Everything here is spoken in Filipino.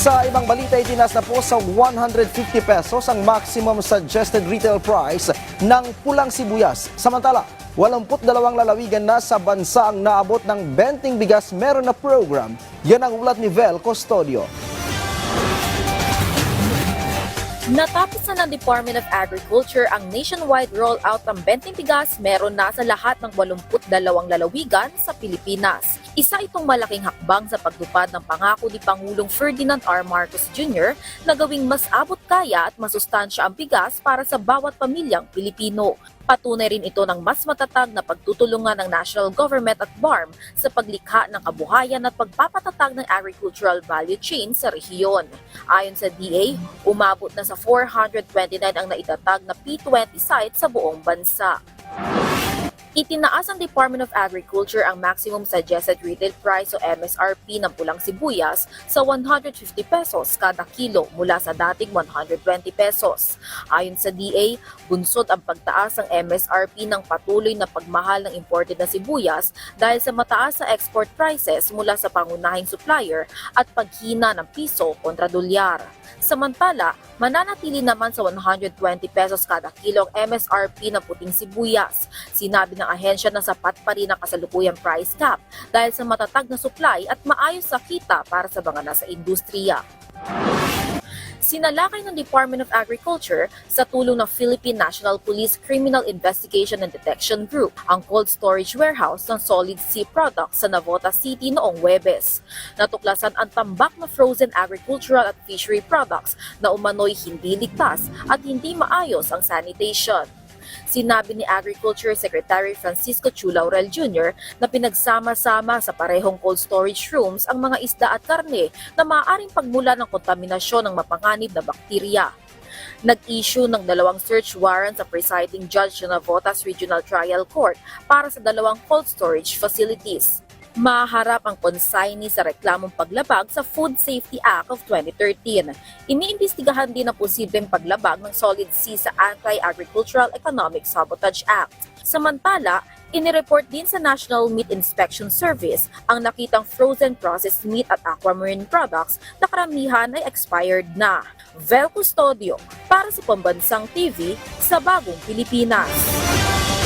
Sa ibang balita, itinaas na po sa 150 pesos ang maximum suggested retail price ng pulang sibuyas. Samantala, 82 lalawigan na sa bansa ang naabot ng Benting Bigas Meron na program. Yan ang ulat ni Vel Custodio. Natapos na ng Department of Agriculture ang nationwide rollout ng Benting Bigas Meron na sa lahat ng 82 lalawigan sa Pilipinas. Isa itong malaking hakbang sa pagtupad ng pangako ni Pangulong Ferdinand R. Marcos Jr. na gawing mas abot kaya at masustansya ang bigas para sa bawat pamilyang Pilipino. Patunay rin ito ng mas matatag na pagtutulungan ng national government at BARM sa paglikha ng kabuhayan at pagpapatatag ng agricultural value chain sa rehiyon. Ayon sa DA, umabot na sa 429 ang naitatag na P20 sites sa buong bansa. Itinaas ng Department of Agriculture ang maximum suggested retail price o MSRP ng pulang sibuyas sa 150 pesos kada kilo mula sa dating 120 pesos. Ayon sa DA, bunsod ang pagtaas ng MSRP ng patuloy na pagmahal ng imported na sibuyas dahil sa mataas sa export prices mula sa pangunahing supplier at paghina ng piso kontra dolyar. Samantala, mananatili naman sa 120 pesos kada kilo ang MSRP ng puting sibuyas. Sinabi ng ahensya na sapat pa rin ang kasalukuyang price cap dahil sa matatag na supply at maayos sa kita para sa mga nasa industriya. Sinalakay ng Department of Agriculture sa tulong ng Philippine National Police Criminal Investigation and Detection Group ang cold storage warehouse ng solid sea products sa Navotas City noong Huwebes. Natuklasan ang tambak na frozen agricultural at fishery products na umano'y hindi ligtas at hindi maayos ang sanitation. Sinabi ni Agriculture Secretary Francisco Chu Laurel Jr. na pinagsama-sama sa parehong cold storage rooms ang mga isda at karne na maaaring pagmula ng kontaminasyon ng mapanganib na bakterya. Nag-issue ng 2 search warrants sa presiding judge ng Navotas Regional Trial Court para sa 2 cold storage facilities. Maharap ang consignee sa reklamong paglabag sa Food Safety Act of 2013. Iniimbestigahan din ang posibleng paglabag ng solid sea sa Anti-Agricultural Economic Sabotage Act. Samantala, inireport din sa National Meat Inspection Service ang nakitang frozen processed meat at aquamarine products na karamihan ay expired na. Vel Custodio para sa Pambansang TV sa Bagong Pilipinas.